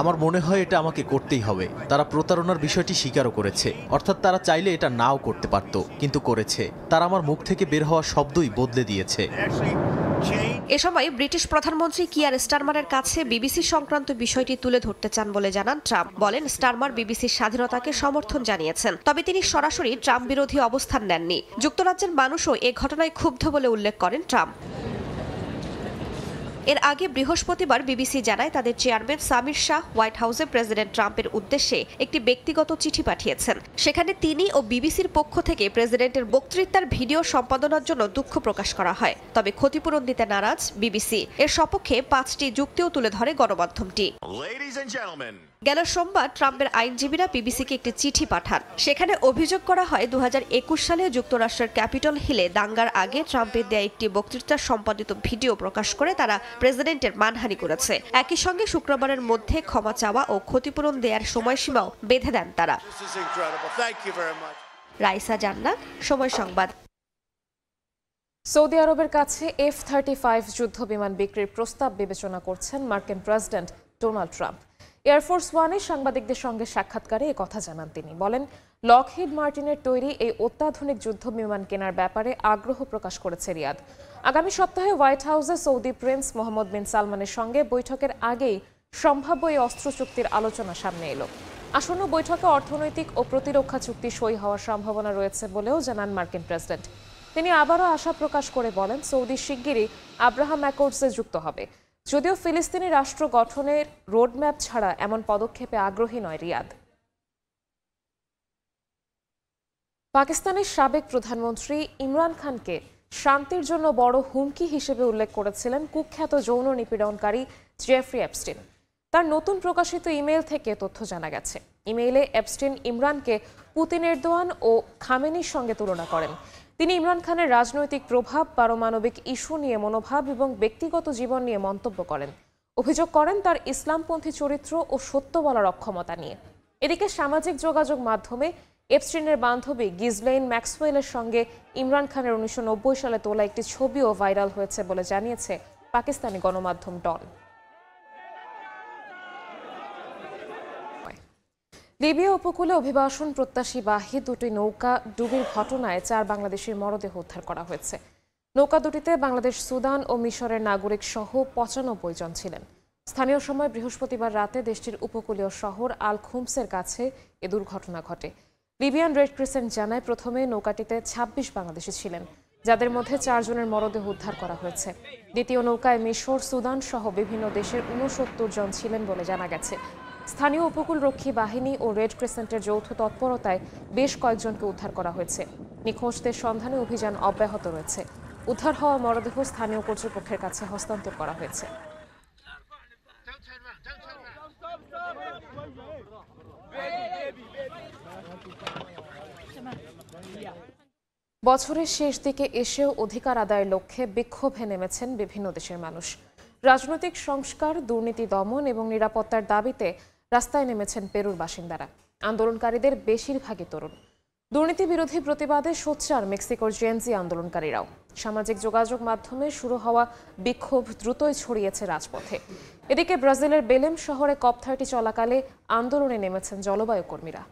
আমার মনে হয় এটা আমাকে করতেই হবে। তারা প্রতারণার বিষয়টি স্বীকারও করেছে, অর্থাৎ তারা চাইলে এটা নাও করতে পারত, কিন্তু করেছে। তারা আমার মুখ থেকে বের হওয়া শব্দই বদলে দিয়েছে। এ সময় ব্রিটিশ প্রধানমন্ত্রী কিয়ার স্টারমারের কাছে বিবিসি সংক্রান্ত বিষয়টি তুলে ধরতে চান বলে জানান ট্রাম্প। বলেন, স্টারমার বিবিসির স্বাধীনতাকে সমর্থন জানিয়েছেন, তবে তিনি সরাসরি ট্রাম্প বিরোধী অবস্থান নেননি। যুক্তরাজ্যের মানুষও এ ঘটনায় ক্ষুব্ধ বলে উল্লেখ করেন ট্রাম্প। এর আগে বৃহস্পতিবার বিবিসি জানায় তাদের চেয়ারম্যান সামির শাহ হোয়াইট হাউসে প্রেসিডেন্ট ট্রাম্পের উদ্দেশ্যে একটি ব্যক্তিগত চিঠি পাঠিয়েছেন। সেখানে তিনি ও বিবিসির পক্ষ থেকে প্রেসিডেন্টের বক্তৃতার ভিডিও সম্পাদনার জন্য দুঃখ প্রকাশ করা হয়, তবে ক্ষতিপূরণ দিতে নারাজ বিবিসি। এর সপক্ষে 5টি যুক্তিও তুলে ধরে গণমাধ্যমটি। গেল সোমবার ট্রাম্পের আইনজীবীরা বিবিসিকে একটি চিঠি পাঠান। সেখানে অভিযোগ করা হয় 2021 সালে যুক্তরাষ্ট্রের ক্যাপিটল হিলে দাঙ্গার আগে ট্রাম্পের দেয়া একটি বক্তৃতার সম্পাদিত ভিডিও প্রকাশ করে তারা প্রেসিডেন্টের মানহানি করেছে। একই সঙ্গে শুক্রবারের মধ্যে ক্ষমা চাওয়া ও ক্ষতিপূরণ দেওয়ার সময়সীমাও বেঁধে দেন তারা। রাইসা জান্নাত, সময় সংবাদ। সৌদি আরবের কাছে F-35 যুদ্ধ বিমান বিক্রির প্রস্তাব বিবেচনা করছেন মার্কিন প্রেসিডেন্ট ডোনাল্ড ট্রাম্প। এয়ারফোর্স ওয়ানে সাংবাদিকদের সঙ্গে সাক্ষাৎকারে একথা জানান তিনি। বলেন, লকহিড মার্টিনের তৈরি এই অত্যাধুনিক যুদ্ধ বিমান কেনার ব্যাপারে আগ্রহ প্রকাশ করেছে রিয়াদ। আগামী সপ্তাহে হোয়াইট হাউসে সৌদি প্রিন্স মোহাম্মদ বিন সালমানের সঙ্গে বৈঠকের আগেই সম্ভাব্য এই অস্ত্র চুক্তির আলোচনা সামনে এলো। আসন্ন বৈঠকে অর্থনৈতিক ও প্রতিরক্ষা চুক্তি সই হওয়ার সম্ভাবনা রয়েছে বলেও জানান মার্কিন প্রেসিডেন্ট। তিনি আবারও আশা প্রকাশ করে বলেন, সৌদি শিগগিরই আব্রাহাম অ্যাকর্ডসে যুক্ত হবে। যদিও ফিলিস্তিনি রাষ্ট্র গঠনের রোডম্যাপ ছাড়া এমন পদক্ষেপে আগ্রহী নয় রিয়াদ। পাকিস্তানের সাবেক প্রধানমন্ত্রী ইমরান খানকে শান্তির জন্য বড় হুমকি হিসেবে উল্লেখ করেছিলেন কুখ্যাত যৌন নিপীড়নকারী জেফ্রি এপস্টিন। তার নতুন প্রকাশিত ইমেইল থেকে তথ্য জানা গেছে। ইমেইলে এপস্টিন ইমরানকে পুতিন, এরদোয়ান ও খামেনির সঙ্গে তুলনা করেন। তিনি ইমরান খানের রাজনৈতিক প্রভাব, পারমাণবিক ইস্যু নিয়ে মনোভাব এবং ব্যক্তিগত জীবন নিয়ে মন্তব্য করেন। অভিযোগ করেন তার ইসলামপন্থী চরিত্র ও সত্য বলার অক্ষমতা নিয়ে। এদিকে সামাজিক যোগাযোগ মাধ্যমে এপস্টিনের বান্ধবী গিজলেইন ম্যাক্সওয়েলের সঙ্গে ইমরান খানের 1990 সালে তোলা একটি ছবিও ভাইরাল হয়েছে বলে জানিয়েছে পাকিস্তানি গণমাধ্যম ডন। লিবিয়া উপকূলে অভিবাসন প্রত্যাশী বাহী দুটি নৌকা ডুবির ঘটনায় 4 বাংলাদেশের মরদেহ উদ্ধার করা হয়েছে। নৌকা দুটিতে বাংলাদেশ, সুদান ও মিশরের নাগরিক সহ 95 জন ছিলেন। স্থানীয় সময় বৃহস্পতিবার রাতে দেশটির উপকূলীয় শহর আল খুমসের কাছে এ দুর্ঘটনা ঘটে। লিবিয়ান রেড ক্রিসেন্ট জানায় প্রথমে নৌকাটিতে ২৬ বাংলাদেশি ছিলেন, যাদের মধ্যে ৪ জনের মরদেহ উদ্ধার করা হয়েছে। দ্বিতীয় নৌকায় মিশর, সুদান সহ বিভিন্ন দেশের ৬৯ জন ছিলেন বলে জানা গেছে। স্থানীয় উপকূলরক্ষী বাহিনী ও রেড ক্রিসেন্টের যৌথ তৎপরতায় বেশ কয়েকজনকে উদ্ধার করা হয়েছে। নিখোঁজদের সন্ধানে অভিযান অব্যাহত রয়েছে। উদ্ধার হওয়া মরদেহ স্থানীয় কর্তৃপক্ষের কাছে হস্তান্তর করা হয়েছে। বছরের শেষ দিকে এসেও অধিকার আদায়ের লক্ষ্যে বিক্ষোভে নেমেছেন বিভিন্ন দেশের মানুষ। রাজনৈতিক সংস্কার, দুর্নীতি দমন এবং নিরাপত্তার দাবিতে রাস্তায় নেমেছেন পেরুর বাসিন্দারা। আন্দোলনকারীদের বেশিরভাগই তরুণ। দুর্নীতি বিরোধী প্রতিবাদে সোচ্চার মেক্সিকোর জেনজি আন্দোলনকারীরাও। সামাজিক যোগাযোগ মাধ্যমে শুরু হওয়া বিক্ষোভ দ্রুতই ছড়িয়েছে রাজপথে। এদিকে ব্রাজিলের বেলেম শহরে COP30 চলাকালে আন্দোলনে নেমেছেন জলবায়ু কর্মীরা।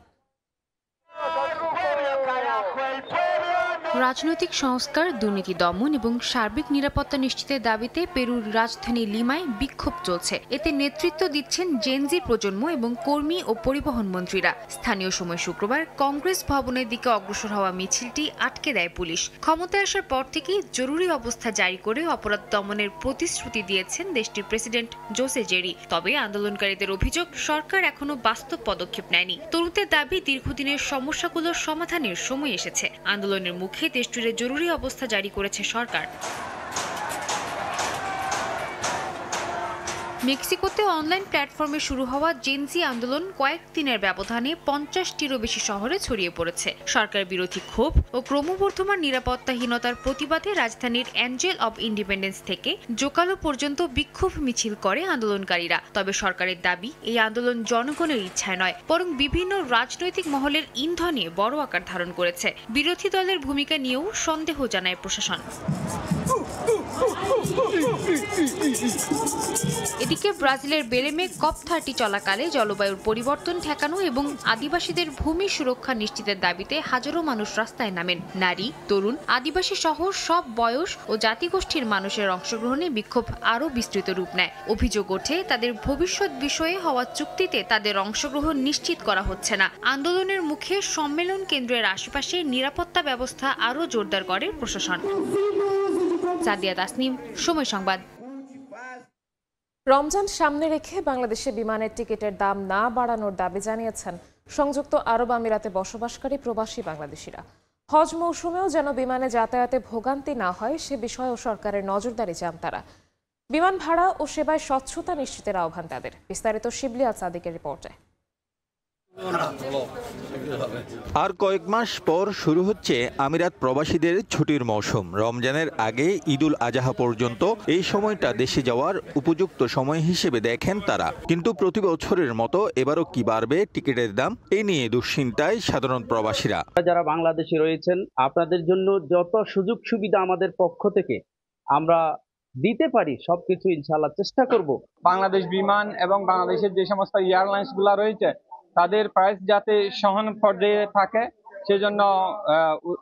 রাজনৈতিক সংস্কার, দুর্নীতি দমন এবং সার্বিক নিরাপত্তা নিশ্চিতের দাবিতে পেরুর রাজধানী লিমায় বিক্ষোভ চলছে। এতে নেতৃত্ব দিচ্ছেন জেনজি প্রজন্ম এবং কর্মী ও পরিবহন মন্ত্রীরা। স্থানীয় সময় শুক্রবার কংগ্রেস ভবনের দিকে অগ্রসর হওয়া মিছিলটি আটকে দেয় পুলিশ। ক্ষমতায় আসার পর থেকেই জরুরি অবস্থা জারি করে অপরাধ দমনের প্রতিশ্রুতি দিয়েছেন দেশটির প্রেসিডেন্ট জোসে জেরি। তবে আন্দোলনকারীদের অভিযোগ, সরকার এখনো বাস্তব পদক্ষেপ নেয়নি। তরুণদের দাবি, দীর্ঘদিনের সমস্যাগুলোর সমাধানের সময় এসেছে। আন্দোলনের মুখে দেশজুড়ে জরুরি অবস্থা জারি করেছে সরকার। মেক্সিকোতে অনলাইন প্ল্যাটফর্মে শুরু হওয়া জেনজি আন্দোলন কয়েকদিনের ব্যবধানে 50টিরও বেশি শহরে ছড়িয়ে পড়েছে। সরকার বিরোধী ক্ষোভ ও ক্রমবর্ধমান নিরাপত্তাহীনতার প্রতিবাদে রাজধানীর অ্যাঞ্জেল অব ইন্ডিপেন্ডেন্স থেকে জোকালো পর্যন্ত বিক্ষোভ মিছিল করে আন্দোলনকারীরা। তবে সরকারের দাবি, এই আন্দোলন জনগণের ইচ্ছায় নয়, বরং বিভিন্ন রাজনৈতিক মহলের ইন্ধনে বড় আকার ধারণ করেছে। বিরোধী দলের ভূমিকা নিয়েও সন্দেহ জানায় প্রশাসন। এদিকে ব্রাজিলের বেলেমে COP30 চলাকালে জলবায়ুর পরিবর্তন ঠেকানো এবং আদিবাসীদের ভূমি সুরক্ষা নিশ্চিতের দাবিতে হাজারো মানুষ রাস্তায় নামেন। নারী, তরুণ, আদিবাসী সহ সব বয়স ও জাতিগোষ্ঠীর মানুষের অংশগ্রহণে বিক্ষোভ আরও বিস্তৃত রূপ নেয়। অভিযোগ ওঠে, তাদের ভবিষ্যৎ বিষয়ে হওয়া চুক্তিতে তাদের অংশগ্রহণ নিশ্চিত করা হচ্ছে না। আন্দোলনের মুখে সম্মেলন কেন্দ্রের আশেপাশে নিরাপত্তা ব্যবস্থা আরও জোরদার করে প্রশাসন। সাদিয়া তাসনিম, সময় সংবাদ। রমজান সামনে রেখে বাংলাদেশে বিমানের টিকিটের দাম না বাড়ানোর দাবি জানিয়েছেন সংযুক্ত আরব আমিরাতে বসবাসকারী প্রবাসী বাংলাদেশিরা। হজ মৌসুমেও যেন বিমানে যাতায়াতে ভোগান্তি না হয় সে বিষয়েও সরকারের নজরদারি চান তারা। বিমান ভাড়া ও সেবায় স্বচ্ছতা নিশ্চিতের আহ্বান তাদের। বিস্তারিত শিবলি আল সাদিকের রিপোর্টে। আর কয়েক মাস পর শুরু হচ্ছে আমিরাত প্রবাসীদের ছুটির মৌসুম। রমজানের আগে ঈদুল আজহা পর্যন্ত এই সময়টা দেশে যাওয়ার উপযুক্ত সময় হিসেবে দেখেন তারা। কিন্তু প্রতি বছরের মতো এবারও কি বাড়বে টিকিটের দাম, এই নিয়ে দুশ্চিন্তায় সাধারণ প্রবাসীরা। যারা বাংলাদেশে রয়েছেন, আপনাদের জন্য যত সুযোগ সুবিধা আমাদের পক্ষ থেকে আমরা দিতে পারি সবকিছু ইনশাআল্লাহ চেষ্টা করব। বাংলাদেশ বিমান এবং বাংলাদেশের যে সমস্ত এয়ারলাইন্স গুলা রয়েছে তাদের প্রাইস যাতে সমান পর্যায়ে থাকে সেজন্য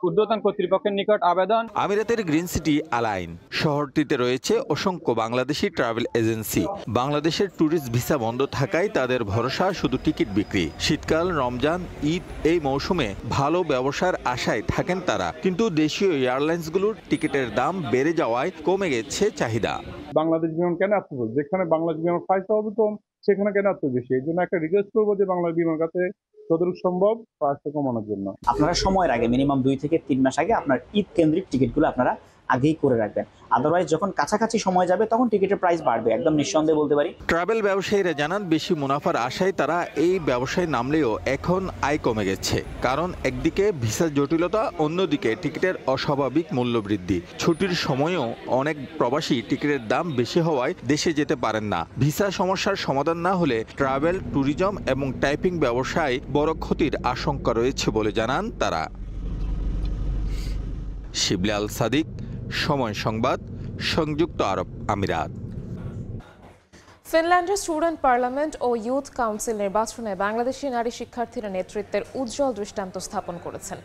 ঊর্ধ্বতন কর্তৃপক্ষের নিকট আবেদন। আমিরাতের গ্রিন সিটি আলাইন শহরটিতে রয়েছে অসংখ্য বাংলাদেশি ট্রাভেল এজেন্সি। বাংলাদেশের ট্যুরিস্ট ভিসা বন্ধ থাকায় তাদের ভরসা শুধু টিকিট বিক্রি। শীতকাল, রমজান, ঈদ এই মৌসুমে ভালো ব্যবসার আশায় থাকেন তারা। কিন্তু দেশীয় এয়ারলাইন্সগুলোর টিকিটের দাম বেড়ে যাওয়ায় কমে গেছে চাহিদা। বাংলাদেশ বিমান কেন এত, যেখানে বাংলাদেশ বিমান প্রাইস হবে কম সেখানে কেন এত বেশি? এই জন্য একটা রিকোয়েস্ট করবো যে বাংলাদেশ বিমান কাছে যতটুকু সম্ভব প্রাইসটা কমানোর জন্য। আপনারা সময়ের আগে মিনিমাম 2 থেকে 3 মাস আগে আপনার ঈদ কেন্দ্রিক টিকিটগুলো আপনারা আগেই করে রাখবেন। আদারওয়াইজ যখন কাছাকাছি সময় যাবে তখন টিকিটের প্রাইস বাড়বে, একদম নিঃসন্দেহে বলতে পারি। ট্রাভেল ব্যবসায়ীরা জানান, বেশি মুনাফার আশায় তারা এই ব্যবসায় নামলেও এখন আয় কমে গেছে। কারণ একদিকে ভিসার জটিলতা, অন্যদিকে টিকিটের অস্বাভাবিক মূল্য বৃদ্ধি। ছুটির সময়ও অনেক প্রবাসী টিকিটের দাম বেশি হওয়ায় দেশে যেতে পারেন না। ভিসা সমস্যার সমাধান না হলে ট্রাভেল, ট্যুরিজম এবং টাইপিং ব্যবসায় বড় ক্ষতির আশঙ্কা রয়েছে বলে জানান তারা। শিবলি আল সাদিক, সময় সংবাদ, সংযুক্ত আরব আমিরাত। ফিনল্যান্ডের স্টুডেন্ট পার্লামেন্ট ও ইউথ কাউন্সিল নির্বাচনে বাংলাদেশি নারী শিক্ষার্থীরা নেতৃত্বের উজ্জ্বল দৃষ্টান্ত স্থাপন করেছেন।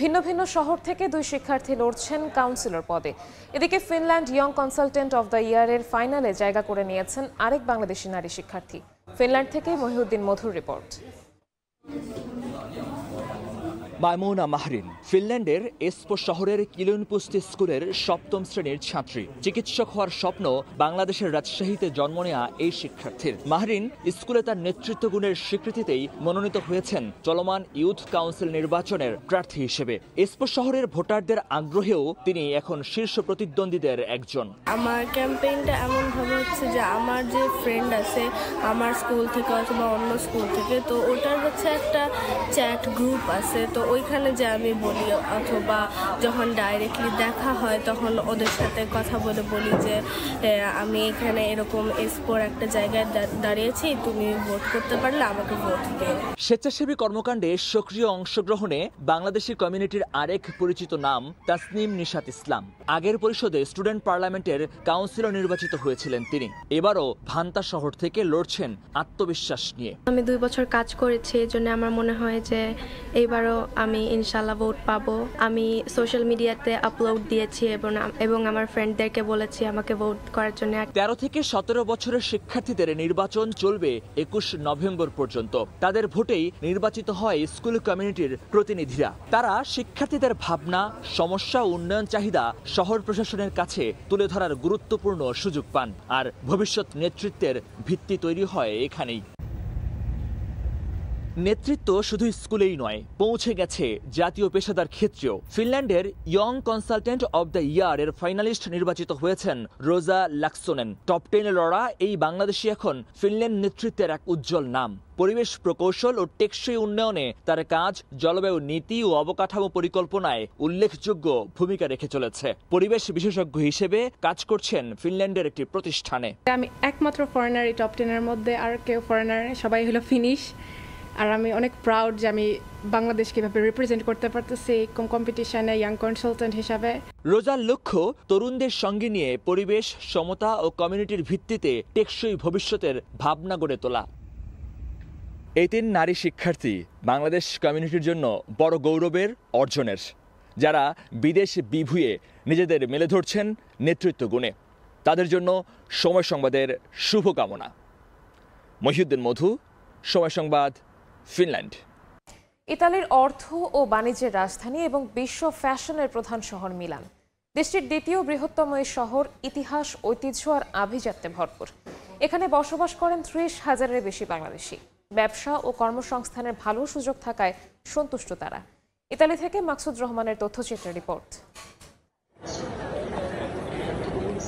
ভিন্ন ভিন্ন শহর থেকে 2 শিক্ষার্থী লড়ছেন কাউন্সিলর পদে। এদিকে Finland young consultant of the ইয়ারের ফাইনালে জায়গা করে নিয়েছেন আরেক বাংলাদেশি নারী শিক্ষার্থী। ফিনল্যান্ড থেকে মহিউদ্দিন মধুর রিপোর্ট। মাইমুনা মাহরিন ফিনল্যান্ডের এসপো শহরের কিলুনপুস্তি স্কুলের 7ম শ্রেণীর ছাত্রী। চিকিৎসক হওয়ার স্বপ্ন বাংলাদেশের রাজশাহীতে জন্ম নেওয়া এই শিক্ষার্থীর। মাহরিন স্কুলে তার নেতৃত্ব গুণের স্বীকৃতিতেই মনোনীত হয়েছেন চলমান ইউথ কাউন্সিল নির্বাচনের প্রার্থী হিসেবে। এসপো শহরের ভোটারদের আগ্রহেও তিনি এখন শীর্ষ প্রতিদ্বন্দ্বীদের একজন। আমার ক্যাম্পেইনটা এমন ভাবে হচ্ছে যে আমার যে ফ্রেন্ড আছে আমার স্কুল থেকে অথবা অন্য স্কুল থেকে, তো ওটার হচ্ছে একটা চ্যাট গ্রুপ আছে, তো ওইখানে যে আমি বলি অথবা যখন ডাইরেক্টলি দেখা হয় তখন ওদের সাথে কথা বলি যে আমি এখানে এরকম এসপোর একটা জায়গায় দাঁড়িয়েছি, তুমি ভোট করতে পারলে আমাকে ভোট দিও। স্বেচ্ছাসেবী কর্মকাণ্ডে সক্রিয় অংশগ্রহণে বাংলাদেশি কমিউনিটির আরেক পরিচিত নাম তাসনিম নিশাত ইসলাম। আগের পরিষদে স্টুডেন্ট পার্লামেন্টের কাউন্সিলর নির্বাচিত হয়েছিলেন তিনি। এবারও ভান্তা শহর থেকে লড়ছেন আত্মবিশ্বাস নিয়ে। আমি 2 বছর কাজ করেছি, এই জন্য আমার মনে হয় যে এইবারও আমি ইনশাল্লাহ ভোট পাবো। আমি সোশ্যাল মিডিয়াতে আপলোড দিয়েছি এবং আমার ফ্রেন্ডদেরকে বলেছি আমাকে ভোট করার জন্য। 13 থেকে 17 বছরের শিক্ষার্থীদের নির্বাচন চলবে 21 নভেম্বর পর্যন্ত। তাদের ভোটেই নির্বাচিত হয় স্কুল কমিউনিটির প্রতিনিধিরা। তারা শিক্ষার্থীদের ভাবনা, সমস্যা ও উন্নয়ন চাহিদা শহর প্রশাসনের কাছে তুলে ধরার গুরুত্বপূর্ণ সুযোগ পান। আর ভবিষ্যৎ নেতৃত্বের ভিত্তি তৈরি হয় এখানেই। নেতৃত্ব শুধু স্কুলেই নয়, পৌঁছে গেছে জাতীয় পেশাদার ক্ষেত্রেও। ফিনল্যান্ডের young consultant of the year এর ফাইনালিস্ট নির্বাচিত হয়েছেন রোজা লাক্সোনেন। টপ 10-এ লড়া এই বাংলাদেশি এখন ফিনল্যান্ড নেতৃত্বের এক উজ্জ্বল নাম। পরিবেশ প্রকৌশল ও টেকসই উন্নয়নে তার কাজ জলবায়ু নীতি ও অবকাঠামো পরিকল্পনায় উল্লেখযোগ্য ভূমিকা রেখে চলেছে। পরিবেশ বিশেষজ্ঞ হিসেবে কাজ করছেন ফিনল্যান্ডের একটি প্রতিষ্ঠানে। আমি একমাত্র ফরেনার এই টপ 10-এর মধ্যে, আর কেউ ফরেনার, সবাই হলো ফিনিশ। আর আমি অনেক প্রাউড যে আমি বাংলাদেশকে কিভাবে রিপ্রেজেন্ট করতে পারতেছি কম্পিটিশনে ইয়াং কনসালটেন্ট হিসাবে। রোজার লক্ষ্য তরুণদের সঙ্গে নিয়ে পরিবেশ, সমতা ও কমিউনিটির ভিত্তিতে টেকসই ভবিষ্যতের ভাবনা গড়ে তোলা। এই 3 নারী শিক্ষার্থী বাংলাদেশ কমিউনিটির জন্য বড় গৌরবের অর্জনের, যারা বিদেশ বিভুঁয়ে নিজেদের মেলে ধরছেন নেতৃত্ব গুণে। তাদের জন্য সময় সংবাদের শুভকামনা। মহিউদ্দিন মধু, সময় সংবাদ, ফিনল্যান্ড। ইতালির অর্থ ও বাণিজ্যের রাজধানী এবং বিশ্ব ফ্যাশনের প্রধান শহর মিলান। দেশটির দ্বিতীয় বৃহত্তম এই শহর ইতিহাস, ঐতিহ্য আর আভিজাত্যে ভরপুর। এখানে বসবাস করেন 30,000-এর বেশি বাংলাদেশি। ব্যবসা ও কর্মসংস্থানের ভালো সুযোগ থাকায় সন্তুষ্ট তারা। ইতালি থেকে মাকসুদ রহমানের তথ্যচিত্রের রিপোর্ট।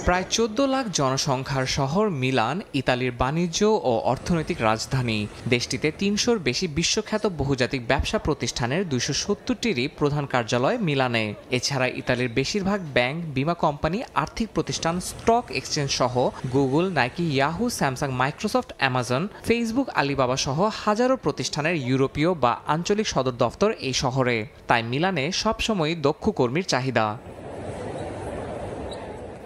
প্রায় 14 লাখ জনসংখ্যার শহর মিলান ইতালির বাণিজ্য ও অর্থনৈতিক রাজধানী। দেশটিতে 300-র বেশি বিশ্বখ্যাত বহুজাতিক ব্যবসা প্রতিষ্ঠানের 270টিরই প্রধান কার্যালয় মিলানে। এছাড়া ইতালির বেশিরভাগ ব্যাংক, বীমা কোম্পানি, আর্থিক প্রতিষ্ঠান, স্টক এক্সচেঞ্জ সহ Google, Nike, Yahoo, Samsung, Microsoft, Amazon, Facebook, Alibaba সহ হাজারো প্রতিষ্ঠানের ইউরোপীয় বা আঞ্চলিক সদর দফতর এই শহরে। তাই মিলানে সবসময়ই দক্ষ কর্মীর চাহিদা।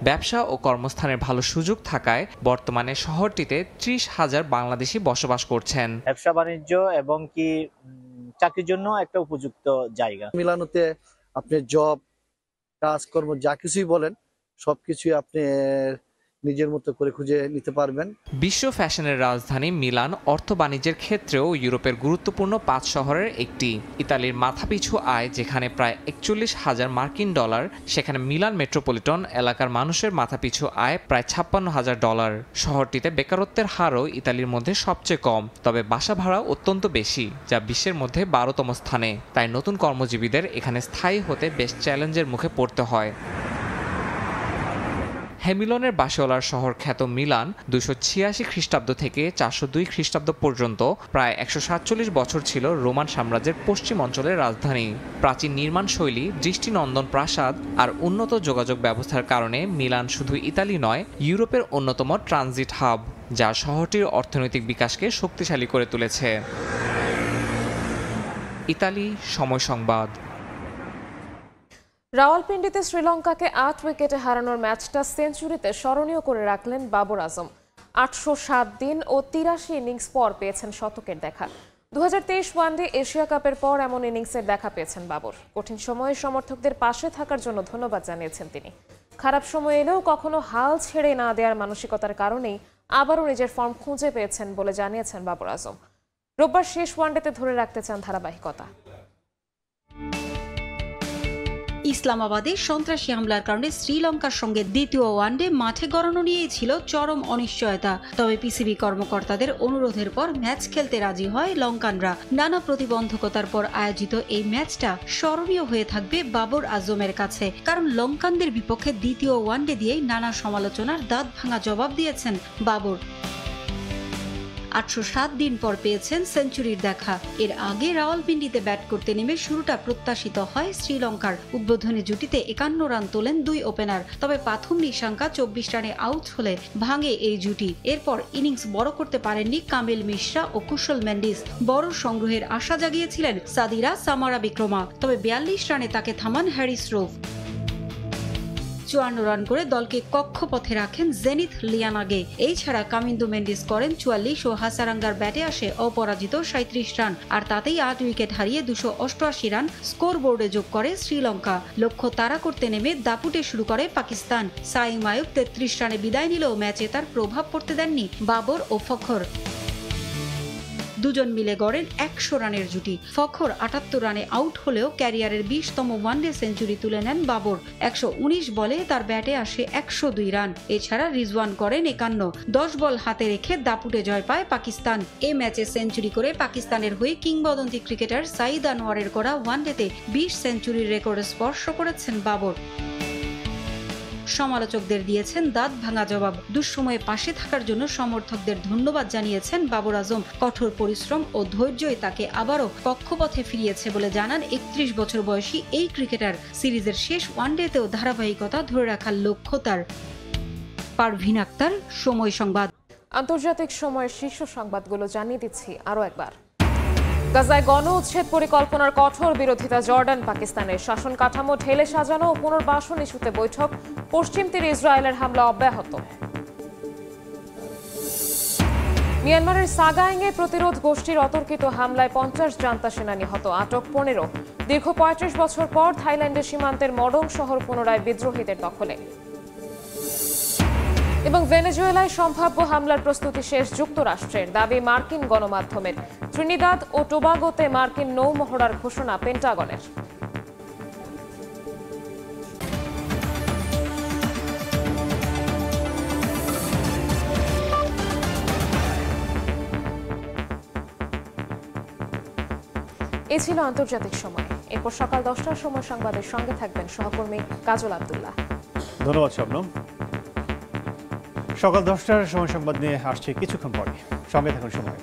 ব্যবসা ও কর্মস্থানের ভালো সুযোগ থাকায় বর্তমানে শহরটিতে 30,000 বাংলাদেশি বসবাস করছেন। ব্যবসা বাণিজ্য এবং কি চাকরির জন্য একটা উপযুক্ত জায়গা। মিলানোতে আপনি জব, কাজকর্ম যা কিছুই বলেন সবকিছুই আপনি নিজের মতো করে খুঁজে নিতে পারবেন। বিশ্ব ফ্যাশনের রাজধানী মিলান অর্থ বাণিজ্যের ক্ষেত্রেও ইউরোপের গুরুত্বপূর্ণ 5 শহরের একটি। ইতালির মাথাপিছু আয় যেখানে প্রায় 41,000 মার্কিন ডলার, সেখানে মিলান মেট্রোপলিটন এলাকার মানুষের মাথাপিছু আয় প্রায় $56,000। শহরটিতে বেকারত্বের হারও ইতালির মধ্যে সবচেয়ে কম, তবে বাসা ভাড়া অত্যন্ত বেশি, যা বিশ্বের মধ্যে 12তম স্থানে। তাই নতুন কর্মজীবীদের এখানে স্থায়ী হতে বেশ চ্যালেঞ্জের মুখে পড়তে হয়। হ্যামিলনের বাসিওয়ালার শহর খ্যাত মিলান 286 খ্রিস্টাব্দ থেকে 402 খ্রিস্টাব্দ পর্যন্ত প্রায় 147 বছর ছিল রোমান সাম্রাজ্যের পশ্চিম অঞ্চলের রাজধানী। প্রাচীন নির্মাণ শৈলী, দৃষ্টিনন্দন প্রাসাদ আর উন্নত যোগাযোগ ব্যবস্থার কারণে মিলান শুধু ইতালি নয়, ইউরোপের অন্যতম ট্রানজিট হাব, যা শহরটির অর্থনৈতিক বিকাশকে শক্তিশালী করে তুলেছে। ইতালি, সময় সংবাদ। রাওয়ালপিন্ডিতে শ্রীলঙ্কাকে 8 উইকেটে হারানোর ম্যাচটা সেঞ্চুরিতে স্মরণীয় করে রাখলেন বাবর আজম। 807 দিন ও 83 ইনিংস পর পেয়েছেন শতকের দেখা। 2023 ওয়ানডে এশিয়া কাপের পর এমন ইনিংসের দেখা পেয়েছেন বাবর। কঠিন সময়ে সমর্থকদের পাশে থাকার জন্য ধন্যবাদ জানিয়েছেন তিনি। খারাপ সময় এলেও কখনো হাল ছেড়ে না দেওয়ার মানসিকতার কারণেই আবারও নিজের ফর্ম খুঁজে পেয়েছেন বলে জানিয়েছেন বাবর আজম। রোববার শেষ ওয়ানডেতে ধরে রাখতে চান ধারাবাহিকতা। ইসলামাবাদে সন্ত্রাসী হামলার কারণে শ্রীলঙ্কার সঙ্গে দ্বিতীয় ওয়ানডে মাঠে গড়ানো নিয়েই ছিল চরম অনিশ্চয়তা। তবে পিসিবি কর্মকর্তাদের অনুরোধের পর ম্যাচ খেলতে রাজি হয় লঙ্কানরা। নানা প্রতিবন্ধকতার পর আয়োজিত এই ম্যাচটা স্মরণীয় হয়ে থাকবে বাবর আজমের কাছে, কারণ লঙ্কানদের বিপক্ষে দ্বিতীয় ওয়ানডে দিয়েই নানা সমালোচনার দাঁত ভাঙা জবাব দিয়েছেন বাবর। 807 দিন পর পেয়েছেন সেঞ্চুরির দেখা। এর আগে রাওয়ালপিন্ডিতে ব্যাট করতে নেমে শুরুটা প্রত্যাশিত হয় শ্রীলঙ্কার। উদ্বোধনী জুটিতে 51 রান তোলেন দুই ওপেনার, তবে পাথুম নিশাঙ্কা 24 রানে আউট হলে ভাঙে এই জুটি। এরপর ইনিংস বড় করতে পারেননি কামিল মিশ্রা ও কুশল মেন্ডিস। বড় সংগ্রহের আশা জাগিয়েছিলেন সাদিরা সামারা বিক্রমা, তবে 42 রানে তাকে থামান হ্যারিস রোভ। 54 রান করে দলকে কক্ষপথে রাখেন জেনিথ লিয়ানাগে। এই ছাড়া কামিন্দু মেন্ডিস করেন 44 ও হাসারাঙ্গার ব্যাটে আসে অপরাজিত 37 রান, আর তাতেই 8 উইকেট হারিয়ে 288 রান স্কোরবোর্ডে যোগ করে শ্রীলঙ্কা। লক্ষ্য তাড়া করতে নেমে দাপুটে শুরু করে পাকিস্তান। সাইম আয়ুব 33 রানে বিদায় নিলেও ম্যাচে তার প্রভাব পড়তে দেননি বাবর ও ফখর। দুজন মিলে গড়েন 100 রানের জুটি। ফখর 78 রানে আউট হলেও ক্যারিয়ারের 20তম ওয়ানডে সেঞ্চুরি তুলে নেন বাবর। 119 বলে তার ব্যাটে আসে 102 রান। এছাড়া রিজওয়ান করেন 51। 10 বল হাতে রেখে দাপুটে জয় পায় পাকিস্তান। এ ম্যাচে সেঞ্চুরি করে পাকিস্তানের হয়ে কিংবদন্তি ক্রিকেটার সাইদ আনোয়ারের করা ওয়ানডেতে 20 সেঞ্চুরির রেকর্ড স্পর্শ করেছেন বাবর। সমালোচকদের দিয়েছেন দাঁত ভাঙা জবাব। দুঃসময়ে পাশে থাকার জন্য সমর্থকদের ধন্যবাদ জানিয়েছেন বাবর আজম। কঠোর পরিশ্রম ও ধৈর্যই তাকে আবারও কক্ষপথে ফিরিয়েছে বলে জানান 31 বছর বয়সী এই ক্রিকেটার। সিরিজের শেষ ওয়ানডেতেও ধারাবাহিকতা ধরে রাখার লক্ষ্য তার। পারভিন আক্তার, সময় সংবাদ। আন্তর্জাতিক সময়ের শীর্ষ সংবাদগুলো জানিয়ে দিচ্ছি আরও একবার। গাজায় গণ উচ্ছেদ পরিকল্পনার কঠোর বিরোধিতা জর্ডান পাকিস্তানের। শাসন কাঠামো ঢেলে সাজানো ও পুনর্বাসন ইস্যুতে বৈঠক। পশ্চিম তীরে ইসরায়েলের হামলা অব্যাহত। মিয়ানমারের সাগাইংয়ে প্রতিরোধ গোষ্ঠীর অতর্কিত হামলায় 50 জান্তা সেনা নিহত, আটক 15। দীর্ঘ 35 বছর পর থাইল্যান্ডের সীমান্তের মডং শহর পুনরায় বিদ্রোহীদের দখলে। এবং ভেনেজুয়েলায় সম্ভাব্য হামলার প্রস্তুতি শেষ যুক্তরাষ্ট্রের, দাবি মার্কিন গণমাধ্যমের। ত্রিনিদাদ ও টোবাগোতে মার্কিন নৌ মহড়ার ঘোষণা পেন্টাগনের। এ ছিল আন্তর্জাতিক সময়। এরপর সকাল 10টার সময় সংবাদের সঙ্গে থাকবেন সহকর্মী কাজল আব্দুল্লাহ। ধন্যবাদ শবনম। সকাল 10টার সময় সংবাদ নিয়ে আসছে কিছুক্ষণ পরে, সঙ্গে থাকুন সময়।